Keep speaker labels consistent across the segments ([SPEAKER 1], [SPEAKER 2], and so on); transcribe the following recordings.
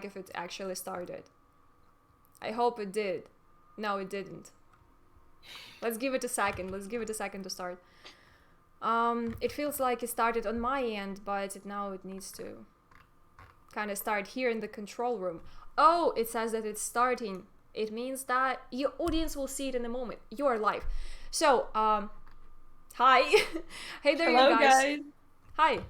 [SPEAKER 1] if it actually started. I hope it did. No, it didn't. Let's give it a second. Let's give it a second to start. It feels like it started on my end, but now it needs to kind of start here in the control room. Oh, it says that it's starting. It means that your audience will see it in a moment. You are live. So, hi. Hey there,
[SPEAKER 2] Hello,
[SPEAKER 1] you guys.
[SPEAKER 2] guys.
[SPEAKER 1] Hi.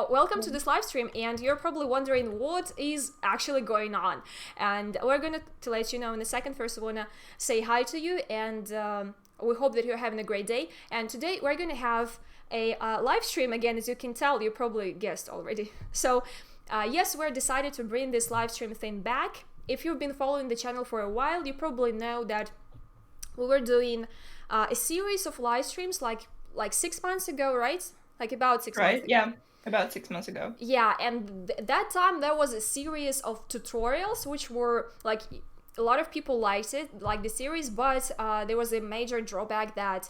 [SPEAKER 1] Welcome to this live stream, and you're probably wondering what is actually going on. And we're going to let you know in a second. First, I want to say hi to you, and we hope that you're having a great day. And today, we're going to have a live stream again. As you can tell, you probably guessed already. So, yes, we're decided to bring this live stream thing back. If you've been following the channel for a while, you probably know that we were doing a series of live streams like 6 months ago, right? Like about 6 months
[SPEAKER 2] Right?
[SPEAKER 1] ago.
[SPEAKER 2] Yeah, about 6 months ago.
[SPEAKER 1] Yeah, and that time there was a series of tutorials which were like a lot of people liked it, like the series, but there was a major drawback that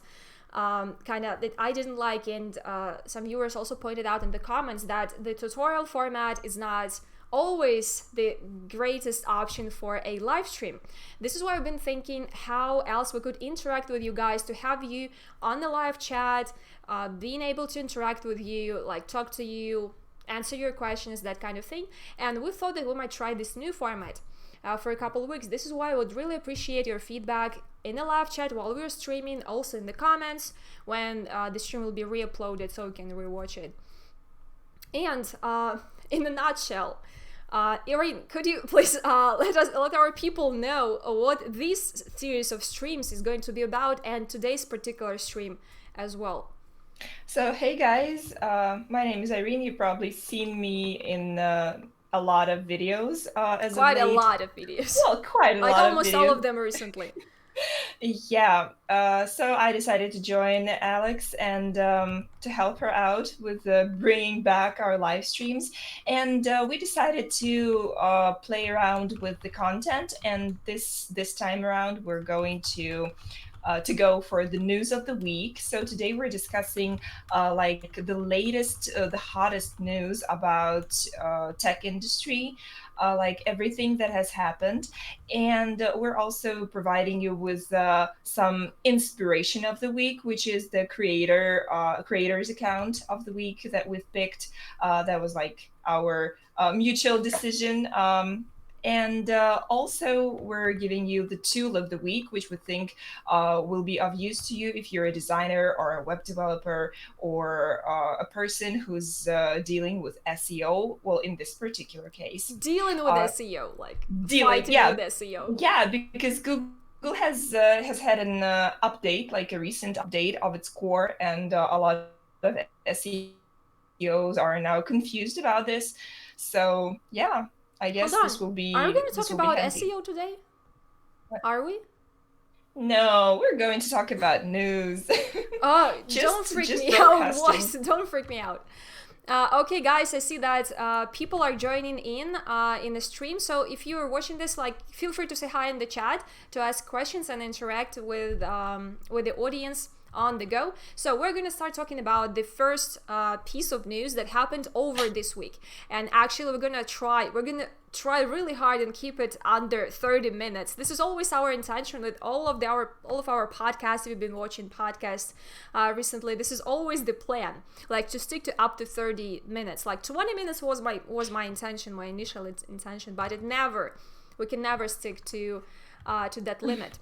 [SPEAKER 1] that I didn't like, and some viewers also pointed out in the comments that the tutorial format is not always the greatest option for a live stream. This is why I've been thinking how else we could interact with you guys, to have you on the live chat, being able to interact with you, like talk to you, answer your questions, that kind of thing. And we thought that we might try this new format for a couple of weeks. This is why I would really appreciate your feedback in the live chat while we're streaming, also in the comments when the stream will be re-uploaded so you can rewatch it. And in a nutshell, Irene, could you please let our people know what this series of streams is going to be about, and today's particular stream as well?
[SPEAKER 2] So, hey guys, my name is Irene. You've probably seen me in a lot of videos as of
[SPEAKER 1] Quite a
[SPEAKER 2] late.
[SPEAKER 1] lot of videos.
[SPEAKER 2] Well, quite a
[SPEAKER 1] Like
[SPEAKER 2] lot of
[SPEAKER 1] almost all
[SPEAKER 2] videos.
[SPEAKER 1] of them recently.
[SPEAKER 2] Yeah, so I decided to join Alex and to help her out with bringing back our live streams. And we decided to play around with the content. And this time around, we're going to go for the news of the week. So today we're discussing like the latest, the hottest news about tech industry, like everything that has happened, and we're also providing you with some inspiration of the week, which is the creators account of the week that we've picked. That was like our mutual decision. And also, we're giving you the tool of the week, which we think will be of use to you if you're a designer or a web developer or a person who's dealing with SEO. Well, in this particular case,
[SPEAKER 1] Dealing with SEO, like
[SPEAKER 2] dealing,
[SPEAKER 1] fighting
[SPEAKER 2] yeah,
[SPEAKER 1] with SEO.
[SPEAKER 2] yeah, because Google has had an update, like a recent update of its core, and a lot of SEOs are now confused about this. So yeah, I
[SPEAKER 1] Hold
[SPEAKER 2] guess
[SPEAKER 1] on. Are we going to talk
[SPEAKER 2] this will be
[SPEAKER 1] about
[SPEAKER 2] handy.
[SPEAKER 1] SEO today? Are we?
[SPEAKER 2] No, we're going to talk about news.
[SPEAKER 1] Oh, don't
[SPEAKER 2] just
[SPEAKER 1] freak
[SPEAKER 2] just
[SPEAKER 1] me out,
[SPEAKER 2] broadcasting.
[SPEAKER 1] boys. Don't freak me out. Okay, guys, I see that people are joining in the stream. So if you are watching this, like, feel free to say hi in the chat, to ask questions and interact with the audience on the go. So we're gonna start talking about the first piece of news that happened over this week, and actually we're gonna try really hard and keep it under 30 minutes. This is always our intention with all of our podcasts. If you've been watching podcasts recently, this is always the plan, like to stick to up to 30 minutes. Like 20 minutes was my intention, my initial intention, but we can never stick to that limit,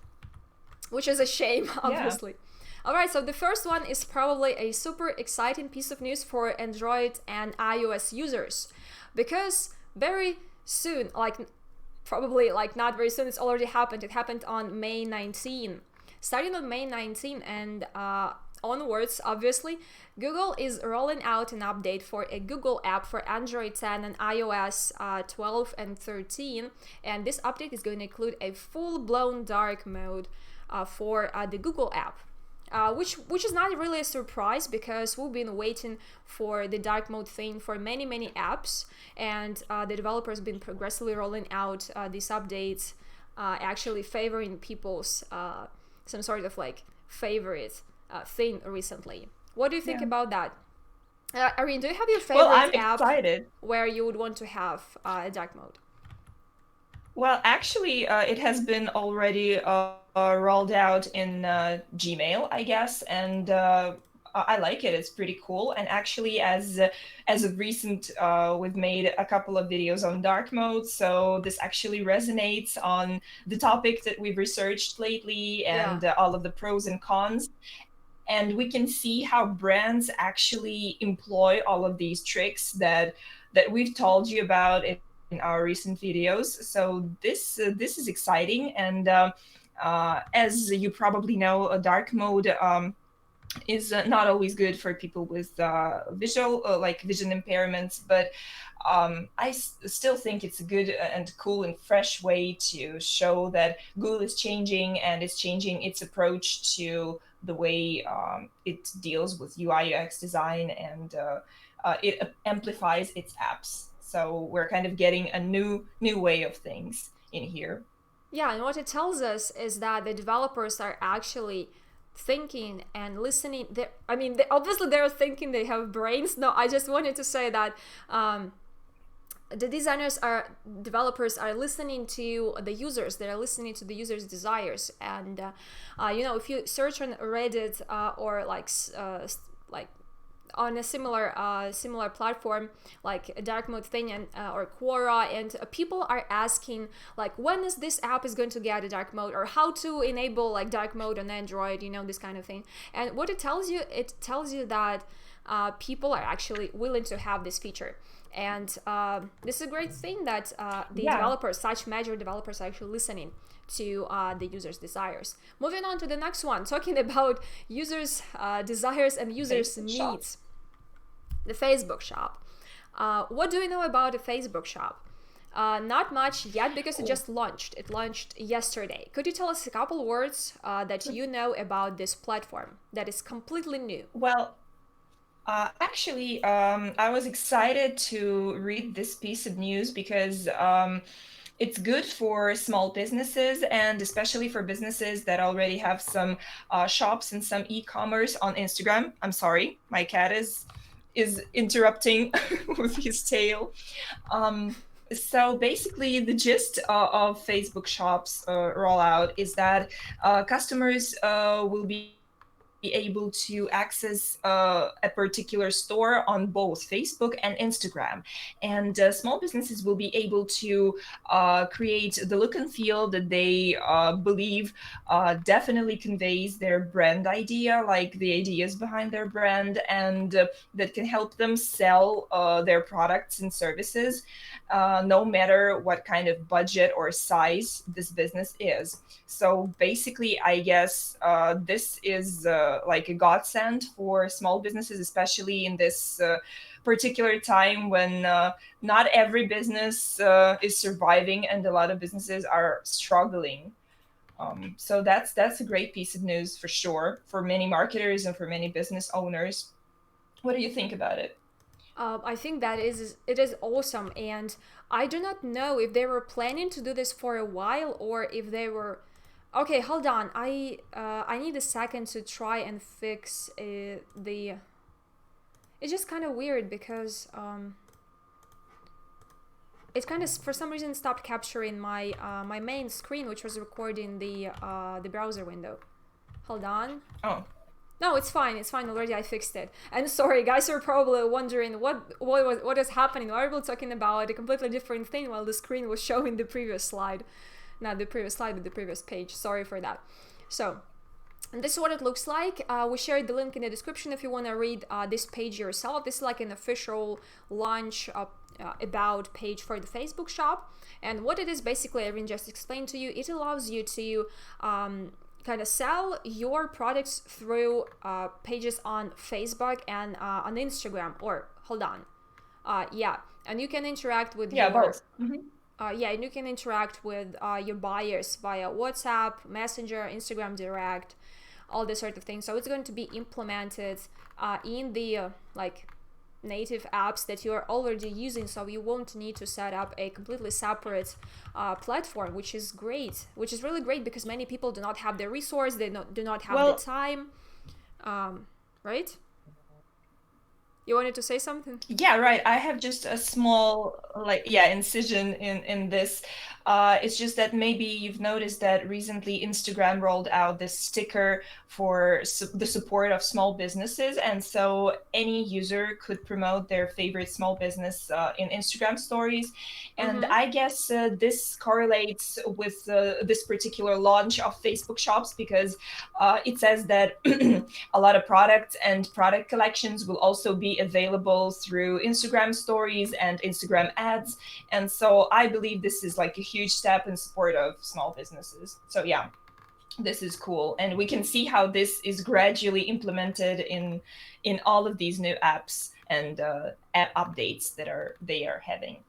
[SPEAKER 1] which is a shame, obviously.
[SPEAKER 2] Yeah.
[SPEAKER 1] All right, so the first one is probably a super exciting piece of news for Android and iOS users, because very soon, like probably like not very soon, it's already happened. It happened on May 19. Starting on May 19 and onwards, obviously, Google is rolling out an update for a Google app for Android 10 and iOS 12 and 13, and this update is going to include a full-blown dark mode for the Google app. Which is not really a surprise, because we've been waiting for the dark mode thing for many apps, and the developers have been progressively rolling out these updates, actually favoring people's some sort of like favorite thing recently. What do you think about that? Irene, do you have your
[SPEAKER 2] Well, I'm
[SPEAKER 1] favorite app
[SPEAKER 2] excited.
[SPEAKER 1] where you would want to have a dark mode?
[SPEAKER 2] Well, actually, it has been already rolled out in Gmail, I guess, and I like it. It's pretty cool. And actually, as of recent, we've made a couple of videos on dark mode, so this actually resonates on the topic that we've researched lately
[SPEAKER 1] Yeah.
[SPEAKER 2] and all of the pros and cons. And we can see how brands actually employ all of these tricks that we've told you about in our recent videos. So this is exciting, and as you probably know, a dark mode is not always good for people with visual like vision impairments, but still think it's a good and cool and fresh way to show that Google is changing and is changing its approach to the way it deals with UI UX design, and it amplifies its apps. So we're kind of getting a new way of things in here.
[SPEAKER 1] Yeah, and what it tells us is that the developers are actually thinking and listening. I mean, obviously they're thinking, they have brains. No, I just wanted to say that the developers are listening to the users. They're listening to the users' desires. And if you search on Reddit or like on a similar platform like a dark mode thing and or Quora, and people are asking like, when is this app is going to get a dark mode, or how to enable like dark mode on Android, this kind of thing. And what it tells you that people are actually willing to have this feature. And this is a great thing that the
[SPEAKER 2] Yeah.
[SPEAKER 1] developers, such major developers, are actually listening to the users' desires. Moving on to the next one, talking about users' desires and users'
[SPEAKER 2] Facebook shop.
[SPEAKER 1] needs. The Facebook shop. What do you know about the Facebook shop? Not much yet, because it just launched. It launched yesterday. Could you tell us a couple words that you know about this platform that is completely new?
[SPEAKER 2] Well, actually, I was excited to read this piece of news because it's good for small businesses, and especially for businesses that already have some shops and some e-commerce on Instagram. I'm sorry, my cat is interrupting with his tail. So basically, the gist of Facebook Shops rollout is that customers will be able to access a particular store on both Facebook and Instagram. And small businesses will be able to create the look and feel that they believe definitely conveys their brand idea, like the ideas behind their brand, and that can help them sell their products and services, no matter what kind of budget or size this business is. So basically, I guess this is like a godsend for small businesses, especially in this particular time when not every business is surviving and a lot of businesses are struggling. So that's a great piece of news for sure for many marketers and for many business owners. What do you think about it?
[SPEAKER 1] I think that it is awesome, and I do not know if they were planning to do this for a while, or if they were. Okay, hold on. I need a second to try and fix the. It's just kind of weird because it kind of for some reason stopped capturing my my main screen, which was recording the browser window. Hold on.
[SPEAKER 2] Oh,
[SPEAKER 1] No, it's fine. It's fine already. I fixed it. And sorry, guys, you're probably wondering what is happening. Why are we talking about a completely different thing while the screen was showing the previous slide? Not the previous slide, but the previous page. Sorry for that. So, and this is what it looks like. We shared the link in the description if you want to read this page yourself. This is like an official launch about page for the Facebook shop. And what it is basically, Irene just explained to you, it allows you to kind of sell your products through pages on Facebook and on Instagram. Or hold on, yeah, and you can interact with
[SPEAKER 2] yeah,
[SPEAKER 1] your
[SPEAKER 2] both. Mhm.
[SPEAKER 1] yeah, and you can interact with your buyers via WhatsApp, Messenger, Instagram Direct, all this sort of thing. So it's going to be implemented in the like native apps that you are already using, so you won't need to set up a completely separate platform, which is great, which is really great, because many people do not have the resource, they do not have the
[SPEAKER 2] Well,
[SPEAKER 1] time, right? You wanted to say something?
[SPEAKER 2] Yeah, right. I have just a small, incision in this. It's just that maybe you've noticed that recently Instagram rolled out this sticker for the support of small businesses, and so any user could promote their favorite small business in Instagram stories. And
[SPEAKER 1] Mm-hmm.
[SPEAKER 2] I guess this correlates with this particular launch of Facebook Shops, because it says that a lot of products and product collections will also be available through Instagram stories and Instagram ads. And so I believe this is like a huge step in support of small businesses. So yeah, this is cool. And we can see how this is gradually implemented in all of these new apps and app updates that they are having.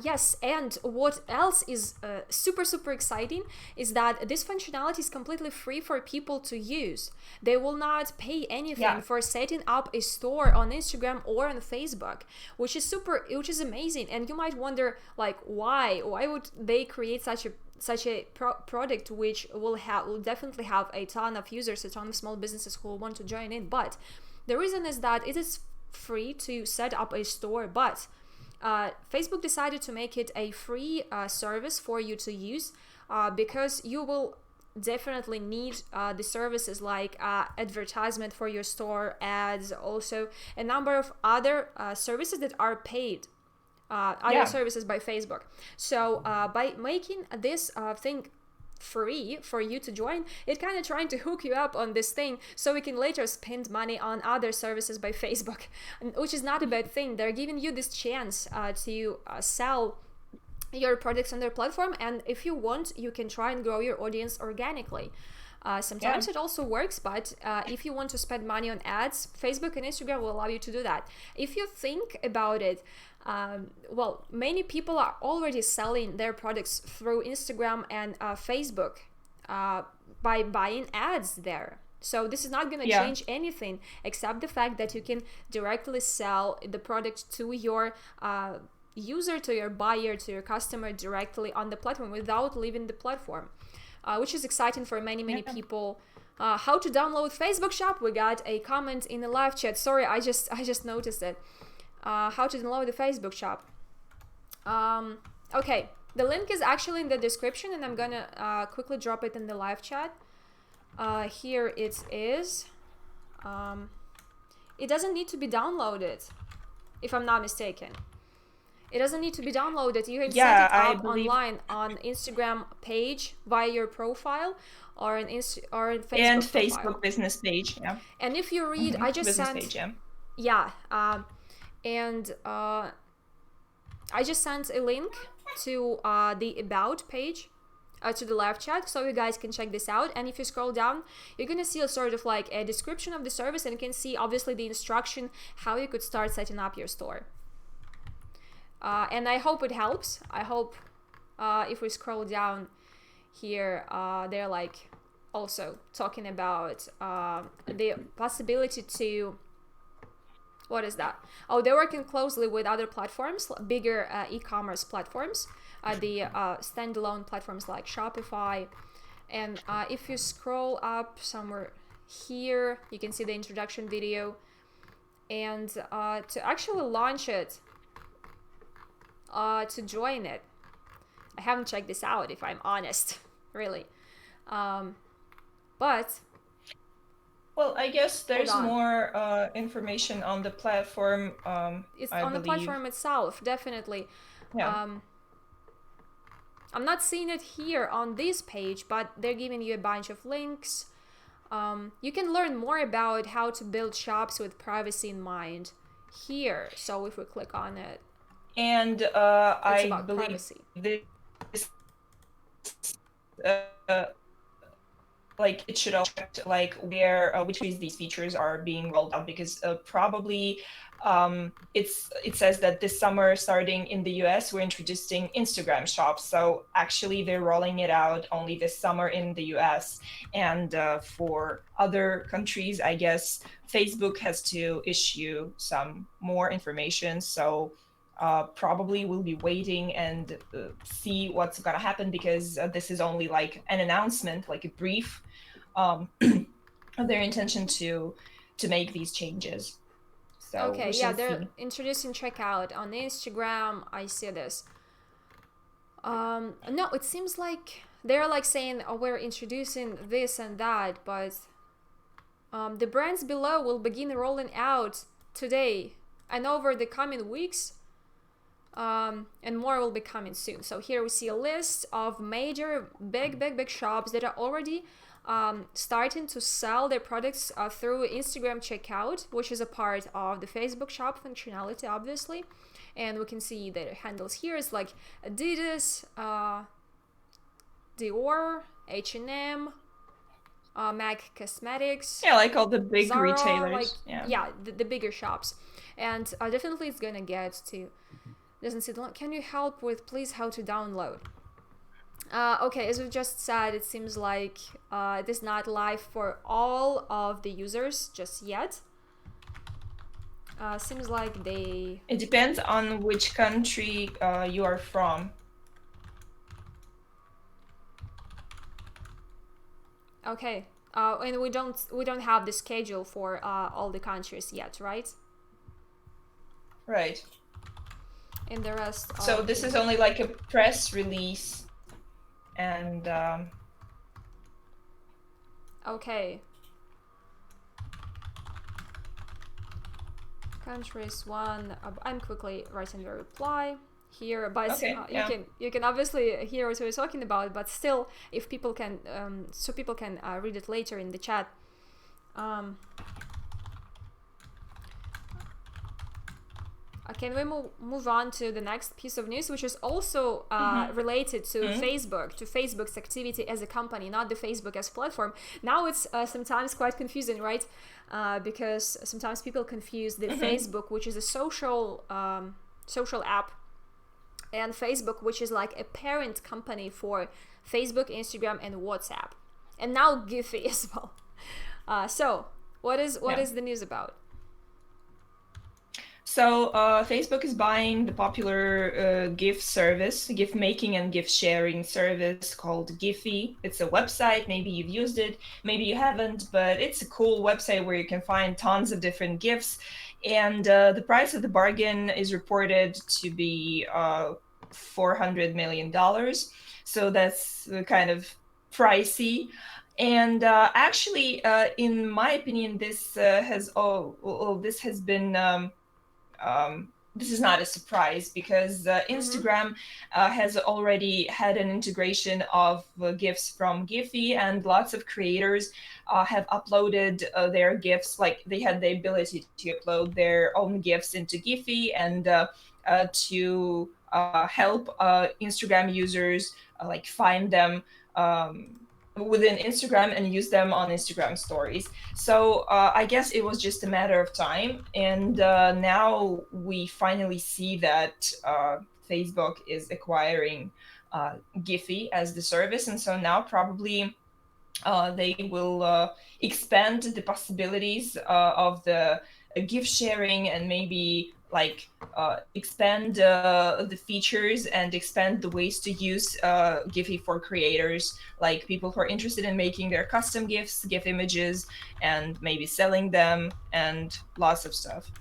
[SPEAKER 1] Yes, and what else is super exciting is that this functionality is completely free for people to use. They will not pay anything
[SPEAKER 2] Yeah.
[SPEAKER 1] for setting up a store on Instagram or on Facebook, which is amazing. And you might wonder, like, why would they create such a product which will definitely have a ton of users, a ton of small businesses who will want to join in. But the reason is that it is free to set up a store, but Facebook decided to make it a free service for you to use because you will definitely need the services like advertisement for your store, ads, also a number of other services that are paid, other services by Facebook. So by making this thing free for you to join, it kind of trying to hook you up on this thing so we can later spend money on other services by Facebook, which is not a bad thing. They're giving you this chance to sell your products on their platform, and if you want, you can try and grow your audience organically. Sometimes it also works, but if you want to spend money on ads, Facebook and Instagram will allow you to do that. If you think about it, well, many people are already selling their products through Instagram and Facebook by buying ads there. So this is not going to change anything except the fact that you can directly sell the product to your user, to your buyer, to your customer directly on the platform without leaving the platform, which is exciting for many people. How to download Facebook Shop? We got a comment in the live chat. Sorry, I just noticed it. How to download the Facebook Shop. Okay, the link is actually in the description, and I'm gonna quickly drop it in the live chat. Here it is. It doesn't need to be downloaded, if I'm not mistaken. It doesn't need to be downloaded. You can set it up online on Instagram page via your profile, or an Facebook
[SPEAKER 2] and
[SPEAKER 1] profile.
[SPEAKER 2] Facebook business page. Yeah.
[SPEAKER 1] And if you read, I just
[SPEAKER 2] business
[SPEAKER 1] sent.
[SPEAKER 2] Page, yeah.
[SPEAKER 1] Yeah. And I just sent a link to the About page, to the live chat, so you guys can check this out. And if you scroll down, you're gonna see a sort of like a description of the service, and you can see obviously the instruction how you could start setting up your store. And I hope it helps. I hope if we scroll down here, they're like also talking about the possibility to, what is that? Oh, they're working closely with other platforms, bigger e-commerce platforms, the standalone platforms like Shopify. And if you scroll up somewhere here, you can see the introduction video. And to actually launch it, to join it, I haven't checked this out, if I'm honest, really. But
[SPEAKER 2] well, I guess there's more information on the platform.
[SPEAKER 1] It's on the platform itself, definitely.
[SPEAKER 2] Yeah.
[SPEAKER 1] I'm not seeing it here on this page, but they're giving you a bunch of links. You can learn more about how to build shops with privacy in mind here. So if we click on it,
[SPEAKER 2] and I believe privacy. This like it should also like where which ways these features are being rolled out, because probably it says that this summer, starting in the US, we're introducing Instagram shops. So actually they're rolling it out only this summer in the US, and for other countries, I guess Facebook has to issue some more information. So probably we'll be waiting and see what's gonna happen, because this is only like an announcement, like a brief of their intention to make these changes. So
[SPEAKER 1] Okay,
[SPEAKER 2] we
[SPEAKER 1] yeah,
[SPEAKER 2] shall
[SPEAKER 1] they're
[SPEAKER 2] see.
[SPEAKER 1] introducing checkout on Instagram. I see this. No, it seems like they're like saying, oh, we're introducing this and that, but the brands below will begin rolling out today and over the coming weeks, and more will be coming soon. So here we see a list of major big shops that are already starting to sell their products through Instagram checkout, which is a part of the Facebook shop functionality, obviously. And we can see the handles here is like Adidas, Dior, H&M, MAC Cosmetics,
[SPEAKER 2] Yeah, like all the big
[SPEAKER 1] Zara, like
[SPEAKER 2] retailers. Yeah.
[SPEAKER 1] the bigger shops. And definitely it's gonna get to, doesn't say, can you help with please how to download? Okay, as we just said, it seems like it is not live for all of the users just yet. Seems like they...
[SPEAKER 2] It depends on which country you are from.
[SPEAKER 1] Okay, and we don't have the schedule for all the countries yet, right?
[SPEAKER 2] Right.
[SPEAKER 1] And the rest.
[SPEAKER 2] So this is only like a press release, and
[SPEAKER 1] okay. Countries one. I'm quickly writing the reply here, but
[SPEAKER 2] okay, yeah.
[SPEAKER 1] you can obviously hear what we're talking about. But still, if people can, so people can read it later in the chat. Can we move on to the next piece of news, which is also related to Facebook, to Facebook's activity as a company, not the Facebook as platform. Now it's sometimes quite confusing, right? Because sometimes people confuse the Facebook, which is a social app, and Facebook, which is like a parent company for Facebook, Instagram, and WhatsApp, and now Giphy as well. So what is the news about?
[SPEAKER 2] So Facebook is buying the popular GIF service, GIF making and GIF sharing service called Giphy. It's a website. Maybe you've used it, maybe you haven't, but it's a cool website where you can find tons of different GIFs. And the price of the bargain is reported to be $400 million. So that's kind of pricey. And actually, in my opinion, this has been this is not a surprise because Instagram has already had an integration of GIFs from Giphy, and lots of creators have uploaded their GIFs. Like they had the ability to upload their own GIFs into Giphy and to help Instagram users like find them within Instagram and use them on Instagram stories. So I guess it was just a matter of time. And now we finally see that Facebook is acquiring Giphy as the service. And so now probably they will expand the possibilities of the GIF sharing and maybe like expand the features and expand the ways to use Giphy for creators, like people who are interested in making their custom GIFs, GIF images, and maybe selling them, and lots of stuff.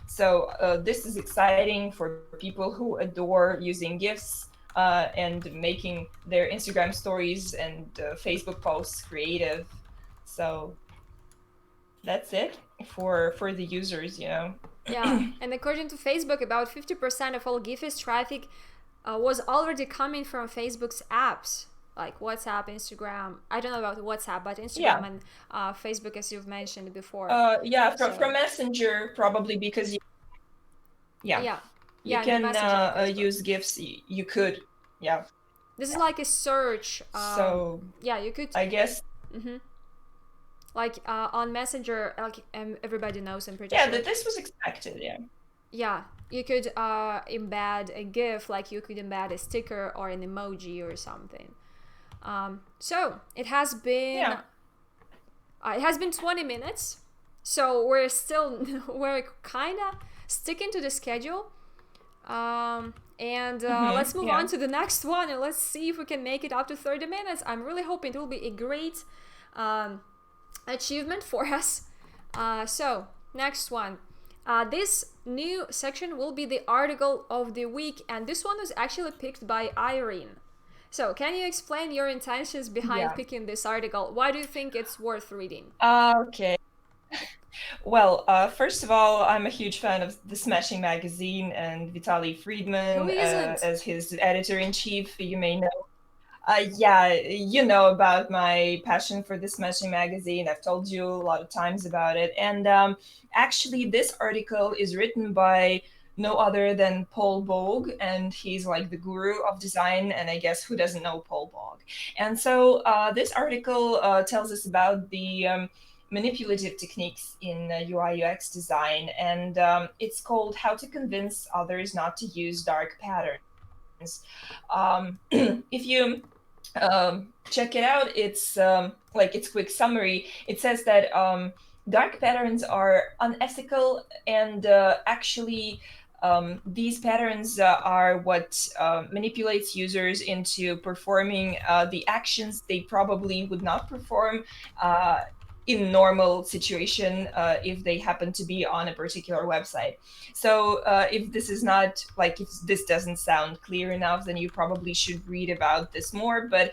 [SPEAKER 2] So this is exciting for people who adore using GIFs and making their Instagram stories and Facebook posts creative. So that's it for the users, you know.
[SPEAKER 1] Yeah, and according to Facebook, about 50% of all Giphy's traffic was already coming from Facebook's apps, like WhatsApp, Instagram. I don't know about WhatsApp, but Instagram and Facebook, as you've mentioned before.
[SPEAKER 2] From Messenger, probably because you can use GIFs. You could,
[SPEAKER 1] This is like a search.
[SPEAKER 2] So
[SPEAKER 1] you could.
[SPEAKER 2] I guess.
[SPEAKER 1] Like on Messenger, like everybody knows, I'm pretty
[SPEAKER 2] sure.
[SPEAKER 1] Yeah,
[SPEAKER 2] that this was expected.
[SPEAKER 1] Yeah, you could embed a GIF, like you could embed a sticker or an emoji or something. So it has been. It has been 20 minutes, so we're kind of sticking to the schedule. Let's move on to the next one, and let's see if we can make it up to 30 minutes. I'm really hoping it will be a great achievement for us. So next one, This new section will be the article of the week, and this one was actually picked by Irene. So, can you explain your intentions behind picking this article? Why do you think it's worth reading?
[SPEAKER 2] Okay. Well, first of all, I'm a huge fan of the Smashing magazine and Vitaly
[SPEAKER 1] Who
[SPEAKER 2] Friedman
[SPEAKER 1] isn't?
[SPEAKER 2] as his editor-in-chief. You may know. Yeah, you know about my passion for the Smashing magazine. I've told you a lot of times about it. And actually, this article is written by no other than Paul Boag, and he's like the guru of design. And I guess who doesn't know Paul Boag? And so this article tells us about the manipulative techniques in UI UX design, and it's called "How to Convince Others Not to Use Dark Patterns." If you check it out, it's like its quick summary. It says that dark patterns are unethical, and actually these patterns are what manipulates users into performing the actions they probably would not perform in normal situation if they happen to be on a particular website. So if this is not like, if this doesn't sound clear enough, then you probably should read about this more. But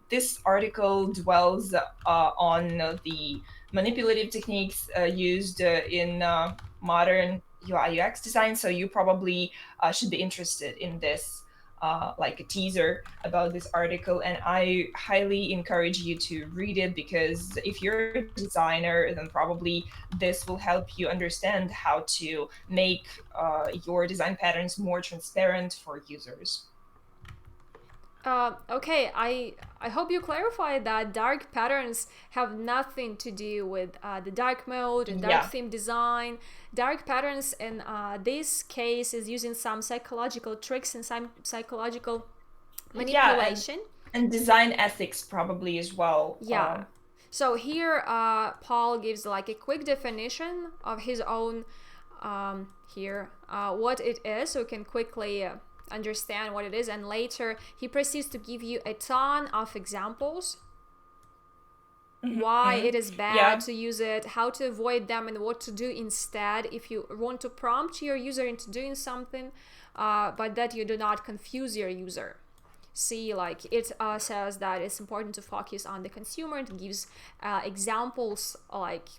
[SPEAKER 2] this article dwells on the manipulative techniques used in modern UI UX design. So you probably should be interested in this, like a teaser about this article, and I highly encourage you to read it, because if you're a designer, then probably this will help you understand how to make your design patterns more transparent for users.
[SPEAKER 1] Okay, I hope you clarified that dark patterns have nothing to do with the dark mode and dark theme design. Dark patterns in this case is using some psychological tricks and some psychological manipulation.
[SPEAKER 2] And design ethics probably as well.
[SPEAKER 1] Yeah. So here Paul gives like a quick definition of his own here, what it is, so we can quickly understand what it is, and later he proceeds to give you a ton of examples why it is bad to use it, how to avoid them, and what to do instead if you want to prompt your user into doing something, but that you do not confuse your user. See, like it says that it's important to focus on the consumer. It gives examples, like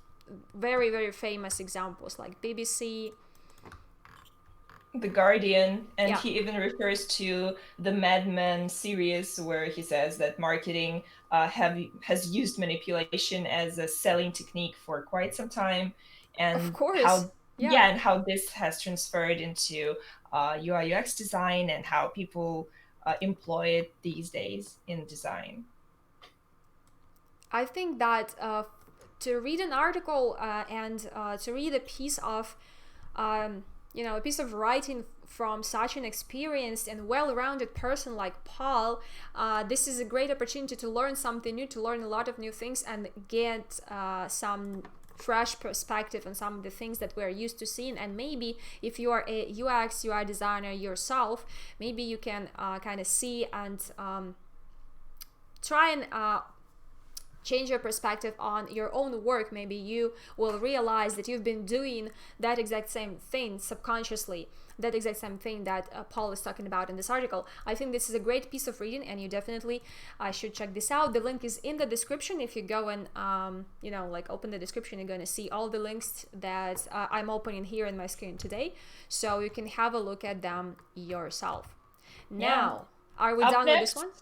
[SPEAKER 1] very, very famous examples like BBC,
[SPEAKER 2] The Guardian, and he even refers to the Mad Men series, where he says that marketing has used manipulation as a selling technique for quite some time, and
[SPEAKER 1] of course,
[SPEAKER 2] and how this has transferred into UI UX design and how people employ it these days in design.
[SPEAKER 1] I think that to read an article and to read a piece of a piece of writing from such an experienced and well-rounded person like Paul, this is a great opportunity to learn something new, to learn a lot of new things, and get some fresh perspective on some of the things that we're used to seeing. And maybe if you are a UX UI designer yourself, maybe you can kind of see and try and change your perspective on your own work. Maybe you will realize that you've been doing that exact same thing subconsciously, that exact same thing that Paul is talking about in this article. I think this is a great piece of reading, and you definitely should check this out. The link is in the description. If you go and open the description, you're going to see all the links that I'm opening here in my screen today, so you can have a look at them yourself. Now, are we done with this one?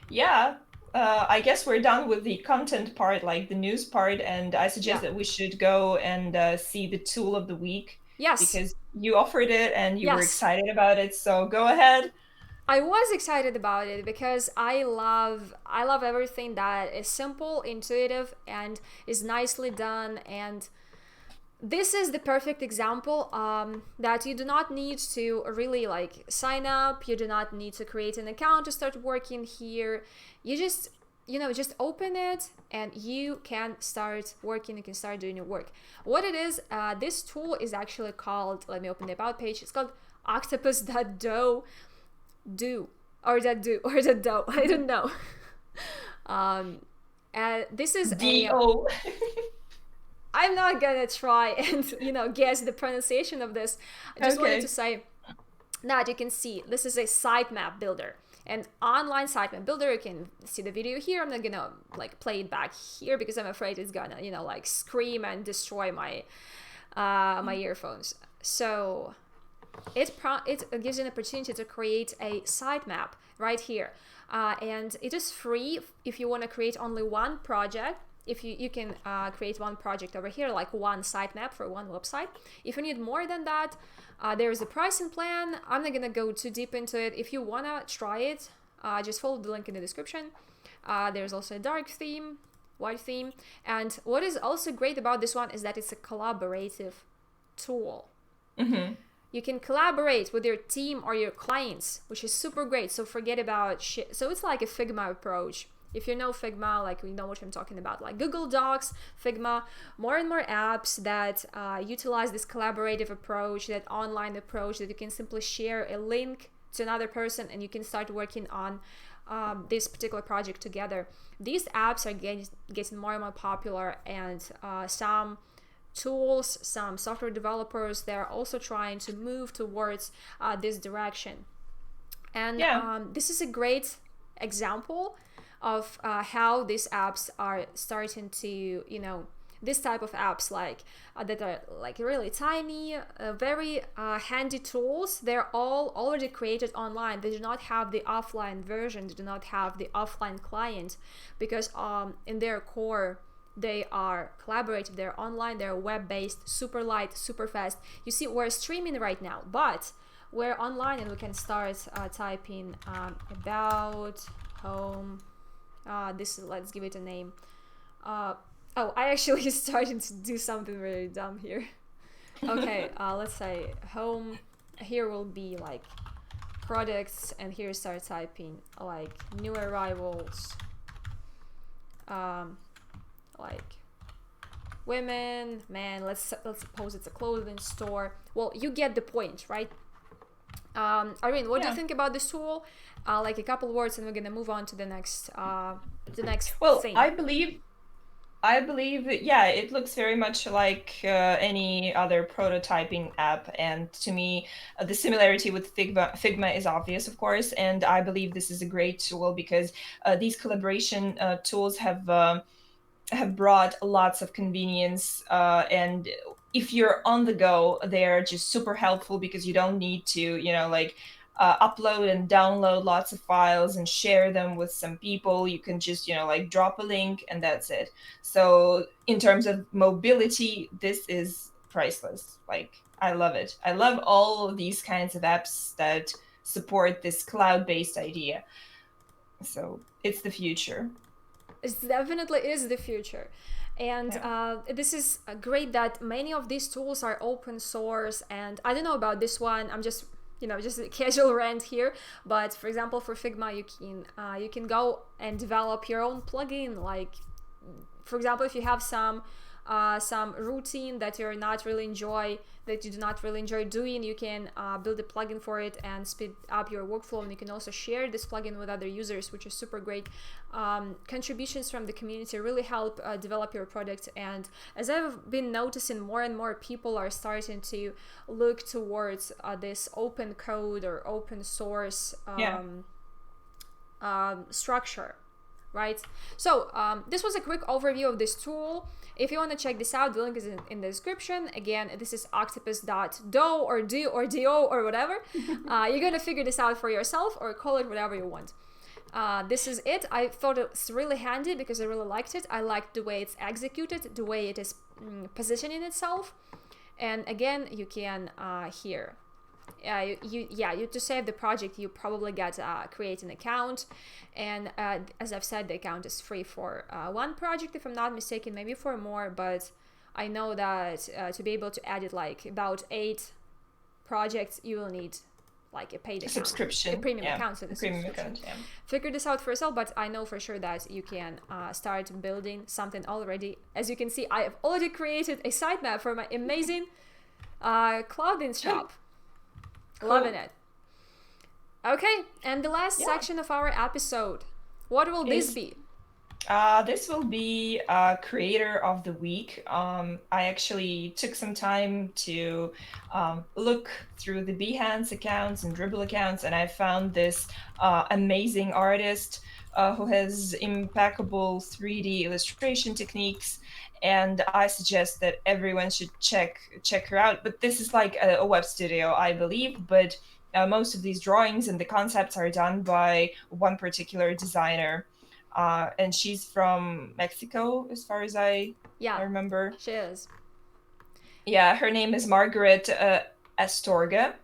[SPEAKER 2] Yeah. I guess we're done with the content part, like the news part, and I suggest that we should go and see the tool of the week.
[SPEAKER 1] Yes.
[SPEAKER 2] Because you offered it and you were excited about it, so go ahead.
[SPEAKER 1] I was excited about it because I love everything that is simple, intuitive, and is nicely done. And this is the perfect example that you do not need to really like sign up. You do not need to create an account to start working here. You just open it and you can start working. You can start doing your work. What it is, this tool is actually called, let me open the about page. It's called octopus.do, I don't know. This is
[SPEAKER 2] D-O.
[SPEAKER 1] I'm not gonna try and, guess the pronunciation of this. I just wanted to say that you can see this is a sitemap builder. An online sitemap builder. You can see the video here. I'm not gonna like play it back here because I'm afraid it's gonna, like scream and destroy my my earphones. So it gives you an opportunity to create a sitemap right here, and it is free if you want to create only one project. If you can create one project over here, like one sitemap for one website. If you need more than that, there's a pricing plan. I'm not gonna go too deep into it. If you wanna try it, just follow the link in the description. There's also a dark theme, white theme, and what is also great about this one is that it's a collaborative tool.
[SPEAKER 2] Mm-hmm.
[SPEAKER 1] You can collaborate with your team or your clients, which is super great. So forget about shit. So it's like a Figma approach. If you know Figma, like we know what I'm talking about, like Google Docs, Figma, more and more apps that utilize this collaborative approach, that online approach, that you can simply share a link to another person and you can start working on this particular project together. These apps are getting more and more popular, and some tools, some software developers, they're also trying to move towards this direction. And this is a great example of how these apps are starting to, this type of apps like that are like really tiny, very handy tools. They're all already created online. They do not have the offline version. They do not have the offline client because in their core they are collaborative, they're online, they're web-based, super light, super fast. You see, we're streaming right now, but we're online and we can start typing about home. Let's give it a name. I actually started to do something really dumb here. Okay, let's say home. Here will be like products, and here start typing like new arrivals, like women, man. Let's suppose it's a clothing store. Well, you get the point, right? Irene, what do you think about this tool? Like a couple words, and we're gonna move on to the next thing.
[SPEAKER 2] I believe it looks very much like any other prototyping app, and to me the similarity with Figma is obvious, of course, and I believe this is a great tool because these collaboration tools have brought lots of convenience, and if you're on the go, they're just super helpful because you don't need to, upload and download lots of files and share them with some people. You can just, drop a link and that's it. So in terms of mobility, this is priceless. Like, I love it. I love all of these kinds of apps that support this cloud-based idea. So it's the future.
[SPEAKER 1] It definitely is the future. And this is great that many of these tools are open source. And I don't know about this one. I'm just a casual rant here. But for example, for Figma, you can go and develop your own plugin. Like, for example, if you have some routine that you do not really enjoy doing, you can build a plugin for it and speed up your workflow, and you can also share this plugin with other users, which is super great. Contributions from the community really help develop your product, and as I've been noticing, more and more people are starting to look towards this open code or open source structure. Right, so this was a quick overview of this tool. If you want to check this out, the link is in the description. Again, this is octopus.do or do or do or whatever. You're gonna figure this out for yourself or call it whatever you want. This is it. I thought it's really handy because I really liked it. I liked the way it's executed, the way it is positioning itself. And again, you can here. You to save the project, you probably got to create an account, and as I've said, the account is free for one project, if I'm not mistaken, maybe for more, but I know that to be able to add it like about 8 projects, you will need like a paid account,
[SPEAKER 2] subscription,
[SPEAKER 1] a premium account. So
[SPEAKER 2] premium account. Yeah.
[SPEAKER 1] Figure this out for yourself, but I know for sure that you can start building something already. As you can see, I have already created a sitemap for my amazing clothing shop. Cool. Loving it. Okay, and the last section of our episode. What will this be?
[SPEAKER 2] This will be Creator of the Week. I actually took some time to look through the Behance accounts and Dribble accounts, and I found this amazing artist who has impeccable 3D illustration techniques. And I suggest that everyone should check her out. But this is like a web studio, I believe. But most of these drawings and the concepts are done by one particular designer, and she's from Mexico, as far as I
[SPEAKER 1] Yeah,
[SPEAKER 2] remember.
[SPEAKER 1] she is.
[SPEAKER 2] Yeah, her name is Margaret Astorga.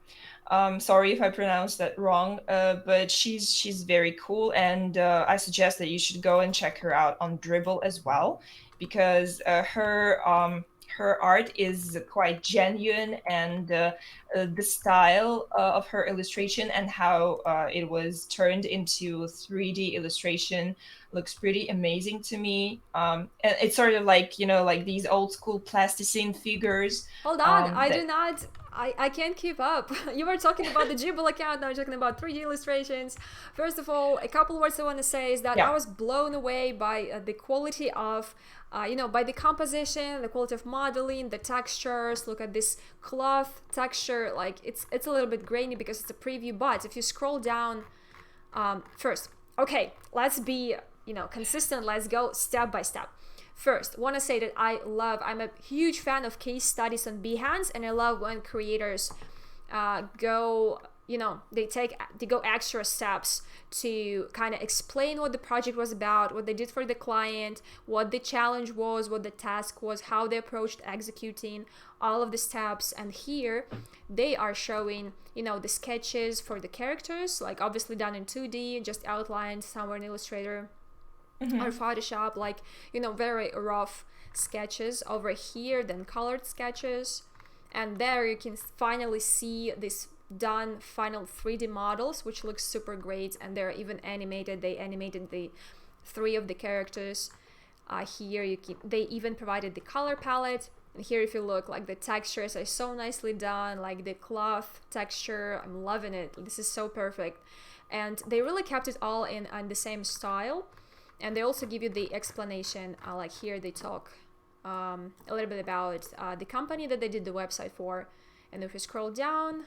[SPEAKER 2] Sorry if I pronounced that wrong, but she's very cool, and I suggest that you should go and check her out on Dribble as well, because her art is quite genuine, and the style of her illustration and how it was turned into 3D illustration looks pretty amazing to me. And it's sort of like, like these old school plasticine figures.
[SPEAKER 1] Hold on, I do
[SPEAKER 2] That
[SPEAKER 1] not. I can't keep up. You were talking about the Dribble account, now you're talking about 3D illustrations. First of all, a couple words I want to say is that I
[SPEAKER 2] Yeah.
[SPEAKER 1] was blown away by the quality of, by the composition, the quality of modeling, the textures. Look at this cloth texture. Like it's a little bit grainy because it's a preview, but if you scroll down, first, okay, let's be consistent. Let's go step by step. First, want to say that I'm a huge fan of case studies on Behance, and I love when creators go, they go extra steps to kind of explain what the project was about, what they did for the client, what the challenge was, what the task was, how they approached executing all of the steps. And here they are showing, the sketches for the characters, like obviously done in 2D, just outlined somewhere in Illustrator or Photoshop, like very rough sketches over here, then colored sketches, and there you can finally see this done final 3D models, which looks super great, and they're even animated. They animated the 3 of the characters. Here they even provided the color palette, and here if you look, like the textures are so nicely done, like the cloth texture, I'm loving it. This is so perfect, and they really kept it all in the same style. And they also give you the explanation, like here they talk a little bit about the company that they did the website for. And if you scroll down,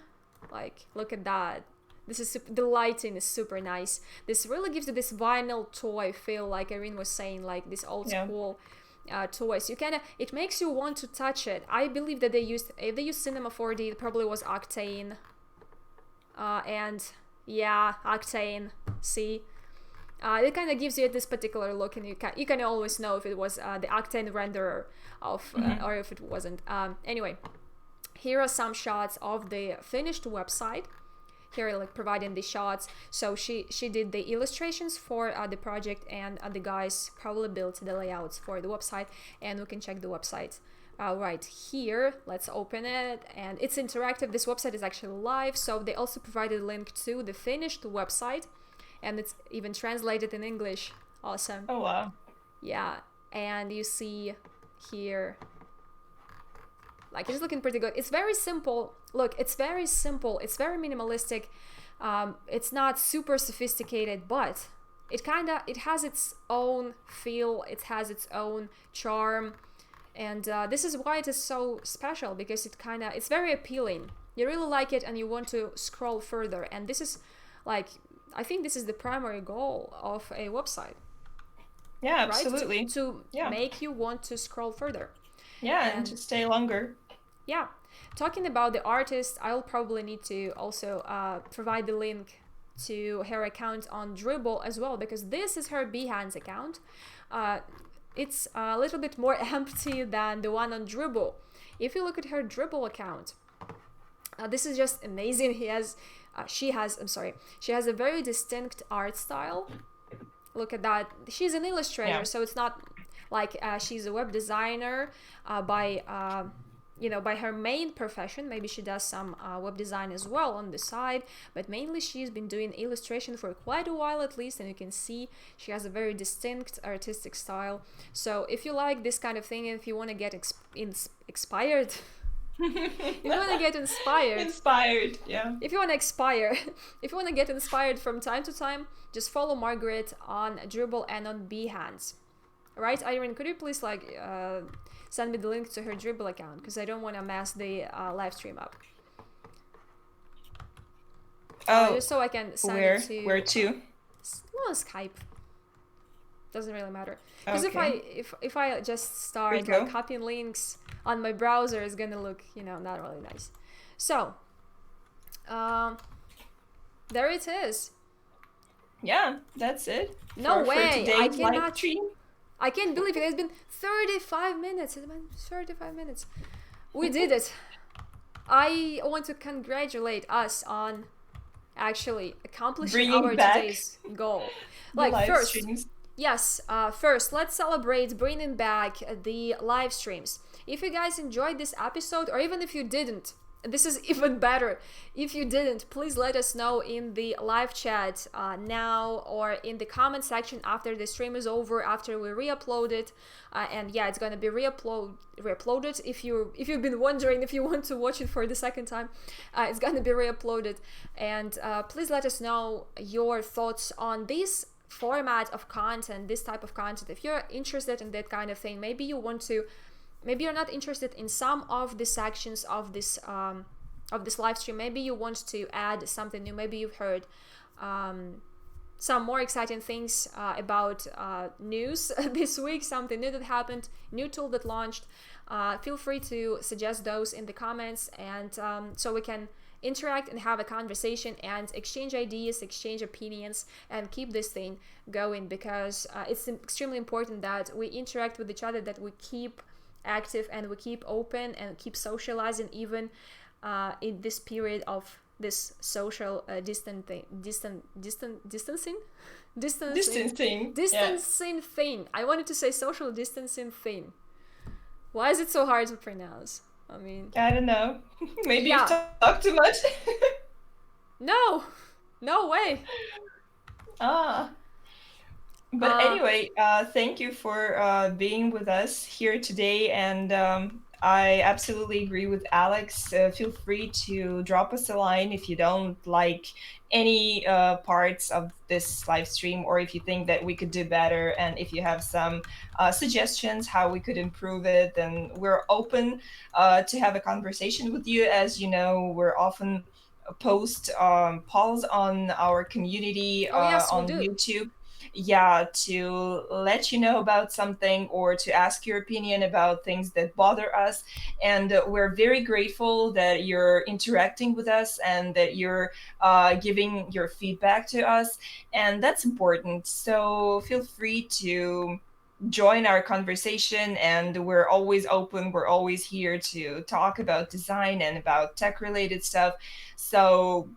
[SPEAKER 1] like look at that, this is the lighting is super nice. This really gives you this vinyl toy feel, like Irene was saying, like this old school toys. You it makes you want to touch it. I believe that if they used Cinema 4D, it probably was Octane, and yeah, Octane. See. It kind of gives you this particular look, and you can always know if it was the Octane renderer of or if it wasn't. Anyway, here are some shots of the finished website. Here, like providing the shots. So she did the illustrations for the project, and the guys probably built the layouts for the website, and we can check the website. Right here, let's open it, and it's interactive. This website is actually live, so they also provided a link to the finished website, and it's even translated in English. Awesome.
[SPEAKER 2] Oh wow.
[SPEAKER 1] Yeah, and you see here, like it's looking pretty good. It's very simple. Look, it's very simple. It's very minimalistic. It's not super sophisticated, but it has its own feel. It has its own charm, and this is why it is so special, because it's very appealing. You really like it, and you want to scroll further. And this is like, I think this is the primary goal of a website.
[SPEAKER 2] Yeah,
[SPEAKER 1] right?
[SPEAKER 2] absolutely.
[SPEAKER 1] To make you want to scroll further.
[SPEAKER 2] Yeah, and to stay longer.
[SPEAKER 1] Yeah. Talking about the artist, I'll probably need to also provide the link to her account on Dribble as well, because this is her Behance account. It's a little bit more empty than the one on Dribble. If you look at her Dribble account, this is just amazing. She has a very distinct art style. Look at that. She's an illustrator, so it's not like she's a web designer by her main profession. Maybe she does some web design as well on the side, but mainly she's been doing illustration for quite a while at least, and you can see she has a very distinct artistic style. So if you like this kind of thing, if you want to get inspired if you want to get inspired,
[SPEAKER 2] yeah.
[SPEAKER 1] If you want to get inspired from time to time, just follow Margaret on Dribble and on Behance. right? Irene, could you please send me the link to her Dribble account, because I don't want to mess the live stream up. Just so I can send it to
[SPEAKER 2] where to?
[SPEAKER 1] Well, Skype. Doesn't really matter, because
[SPEAKER 2] Okay.
[SPEAKER 1] if I just start like copying links on my browser, it's gonna look, you know, not really nice. So there it is.
[SPEAKER 2] Yeah, that's it.
[SPEAKER 1] No way!
[SPEAKER 2] For
[SPEAKER 1] I
[SPEAKER 2] today's
[SPEAKER 1] cannot.
[SPEAKER 2] live stream.
[SPEAKER 1] I can't believe it has been 35 minutes. It's been 35 minutes. We did it. I want to congratulate us on actually accomplishing
[SPEAKER 2] Bringing
[SPEAKER 1] our
[SPEAKER 2] back
[SPEAKER 1] today's goal.
[SPEAKER 2] the
[SPEAKER 1] Like
[SPEAKER 2] live
[SPEAKER 1] first,
[SPEAKER 2] streams.
[SPEAKER 1] yes, first let's celebrate bringing back the live streams. If you guys enjoyed this episode, or even if you didn't, this is even better. If you didn't, please let us know in the live chat now, or in the comment section after the stream is over, after we re-upload it. And yeah, it's gonna be re-uploaded. If you've been wondering if you want to watch it for the second time, it's gonna be re-uploaded. And please let us know your thoughts on this format of content, this type of content. If you're interested in that kind of thing, maybe you're not interested in some of the sections of this live stream. Maybe you want to add something new. Maybe you've heard some more exciting things about news this week, something new that happened, new tool that launched. Feel free to suggest those in the comments, and so we can interact and have a conversation and exchange ideas, exchange opinions, and keep this thing going, because it's extremely important that we interact with each other, that we keep active and we keep open and keep socializing, even in this period of this social distancing thing. I wanted to say social distancing thing. Why is it so hard to pronounce? I mean,
[SPEAKER 2] I don't know. Maybe you've talked too much.
[SPEAKER 1] No way.
[SPEAKER 2] But anyway, thank you for being with us here today, and I absolutely agree with Alex. Feel free to drop us a line if you don't like any parts of this live stream, or if you think that we could do better, and if you have some suggestions how we could improve it, then we're open to have a conversation with you. As you know, we're often post polls on our community on YouTube, to let you know about something, or to ask your opinion about things that bother us. And we're very grateful that you're interacting with us and that you're giving your feedback to us, and that's important. So feel free to join our conversation, and we're always open. We're always here to talk about design and about tech related stuff. So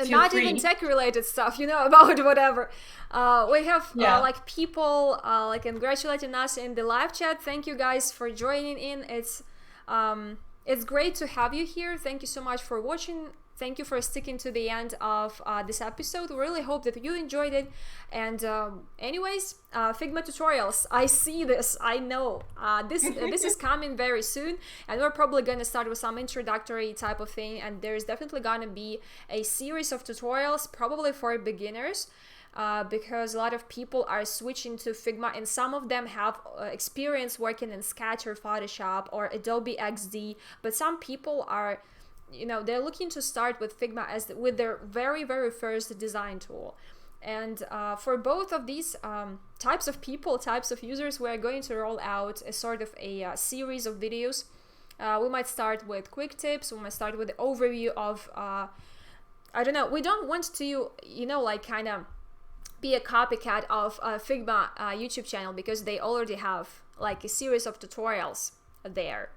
[SPEAKER 1] not even tech related stuff, you know, about whatever. We have like people like congratulating us in the live chat. Thank you guys for joining in. It's great to have you here. Thank you so much for watching. Thank you for sticking to the end of this episode. We really hope that you enjoyed it. And anyways, Figma tutorials. I see this. I know this is coming very soon, and we're probably gonna start with some introductory type of thing. And there's definitely gonna be a series of tutorials, probably for beginners. Because a lot of people are switching to Figma, and some of them have experience working in Sketch or Photoshop or Adobe XD, but some people are, you know, they're looking to start with Figma with their very first design tool. And for both of these types of people, types of users, we're going to roll out a sort of a series of videos. We might start with quick tips. We might start with the overview of I don't know, we don't want to, you know, like kind of be a copycat of Figma YouTube channel, because they already have like a series of tutorials there,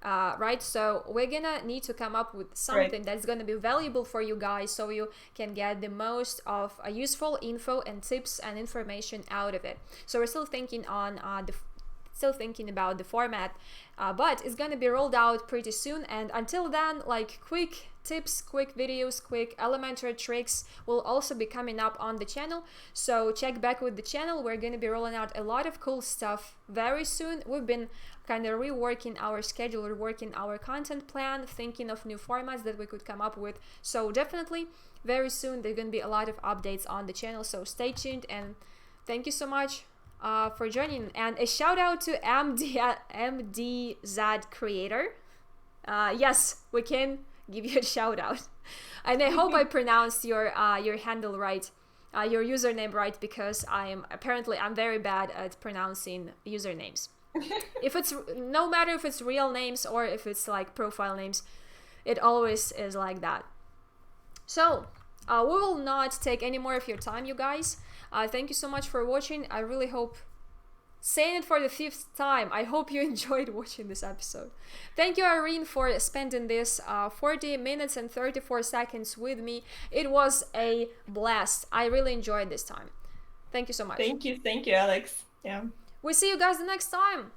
[SPEAKER 1] right? So we're gonna need to come up with something that's gonna be valuable for you guys, so you can get the most of useful info and tips and information out of it. So we're still thinking on about the format, but it's gonna be rolled out pretty soon. And until then, like quick tips, quick videos, quick elementary tricks will also be coming up on the channel. So check back with the channel. We're going to be rolling out a lot of cool stuff very soon. We've been kind of reworking our schedule, reworking our content plan, thinking of new formats that we could come up with. So definitely very soon there's going to be a lot of updates on the channel. So stay tuned, and thank you so much for joining, and a shout out to MDZ Creator. Yes, we can give you a shout out, and I hope I pronounced your handle right, your username right, because I'm very bad at pronouncing usernames. If it's no matter if it's real names or if it's like profile names, it always is like that. So we will not take any more of your time, you guys. Thank you so much for watching. I really hope, saying it for the 5th time, I hope you enjoyed watching this episode. Thank you, Irene, for spending this 40 minutes and 34 seconds with me. It was a blast. I really enjoyed this time. Thank you so much.
[SPEAKER 2] Thank you, Alex. Yeah.
[SPEAKER 1] We'll see you guys the next time.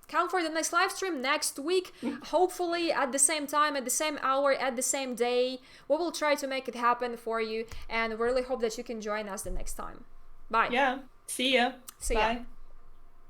[SPEAKER 1] Come for the next live stream next week, hopefully at the same time, at the same hour, at the same day. We will try to make it happen for you, and we really hope that you can join us the next time. Bye.
[SPEAKER 2] Yeah. See ya.
[SPEAKER 1] See ya.
[SPEAKER 2] Bye.